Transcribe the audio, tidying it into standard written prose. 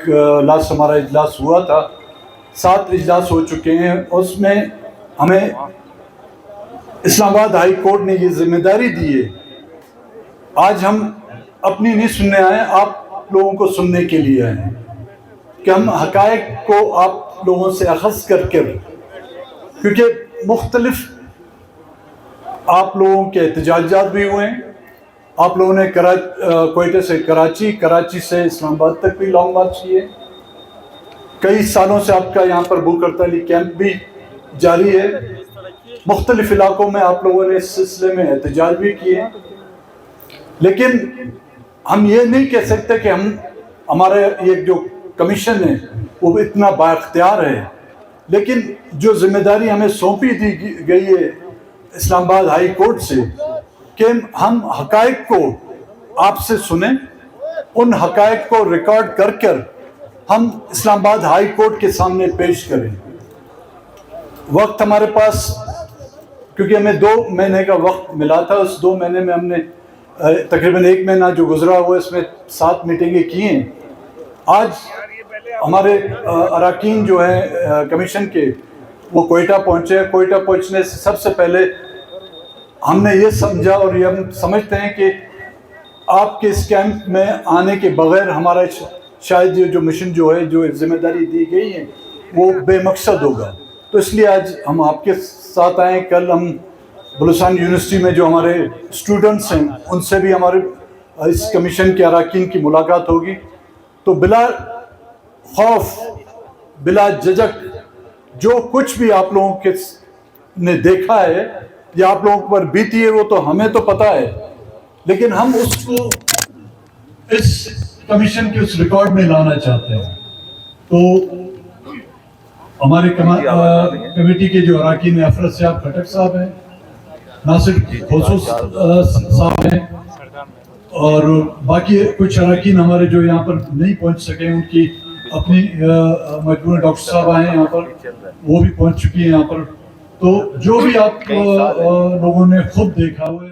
Last ہمارا اجلاس ہوا تھا، 7 اجلاس ہو چکے ہیں، اس میں ہمیں اسلام آباد ہائی کورٹ نے یہ ذمہ داری دی ہے، آج ہم اپنی نہیں سننے آئے، آپ لوگوں کو سننے کے لیے آئے ہیں کہ ہم حقائق کو آپ لوگوں سے اخذ کر کیونکہ مختلف آپ لوگوں کے احتجاجات بھی ہوئے ہیں، آپ لوگوں نے کوئٹہ سے کراچی سے اسلام آباد تک بھی لانگ مارچ کیے، کئی سالوں سے آپ کا یہاں پر بھوک ہڑتالی کیمپ بھی جاری ہے، مختلف علاقوں میں آپ لوگوں نے اس سلسلے میں احتجاج بھی کیے، لیکن ہم یہ نہیں کہہ سکتے کہ ہمارے یہ جو کمیشن ہے وہ اتنا با اختیار ہے، لیکن جو ذمہ داری ہمیں سونپی دی گئی ہے اسلام آباد ہائی کورٹ سے کہ ہم حقائق کو آپ سے سنیں، ان حقائق کو ریکارڈ کر ہم اسلام آباد ہائی کورٹ کے سامنے پیش کریں۔ وقت ہمارے پاس، کیونکہ ہمیں 2 مہینے کا وقت ملا تھا، اس 2 مہینے میں ہم نے تقریباً 1 مہینہ جو گزرا ہوا اس میں 7 میٹنگیں کی ہیں۔ آج ہمارے اراکین جو ہیں کمیشن کے وہ کوئٹہ پہنچے، کوئٹہ پہنچنے سے سب سے پہلے ہم نے یہ سمجھا اور یہ ہم سمجھتے ہیں کہ آپ کے اس کیمپ میں آنے کے بغیر ہمارا شاید یہ جو مشن جو ہے، جو ذمہ داری دی گئی ہے وہ بے مقصد ہوگا، تو اس لیے آج ہم آپ کے ساتھ آئے۔ کل ہم بلوچستان یونیورسٹی میں جو ہمارے اسٹوڈنٹس ہیں ان سے بھی ہمارے اس کمیشن کے اراکین کی ملاقات ہوگی، تو بلا خوف بلا جھجک جو کچھ بھی آپ لوگوں کے نے دیکھا ہے یا آپ لوگوں پر بیتی ہے وہ تو ہمیں تو پتہ ہے، لیکن ہم اس کو اس کمیشن کے اس ریکارڈ میں لانا چاہتے ہیں۔ تو ہمارے کمیٹی کے جو اراکین ہیں، افراد صاحب کھٹک صاحب ہیں، ناصر کھوسو صاحب ہیں، اور باقی کچھ اراکین ہمارے جو یہاں پر نہیں پہنچ سکے، ان کی اپنی مجموعہ ڈاکٹر صاحب آئے ہیں یہاں پر، وہ بھی پہنچ چکی ہیں یہاں پر۔ تو جو بھی آپ لوگوں نے خود دیکھا ہوئے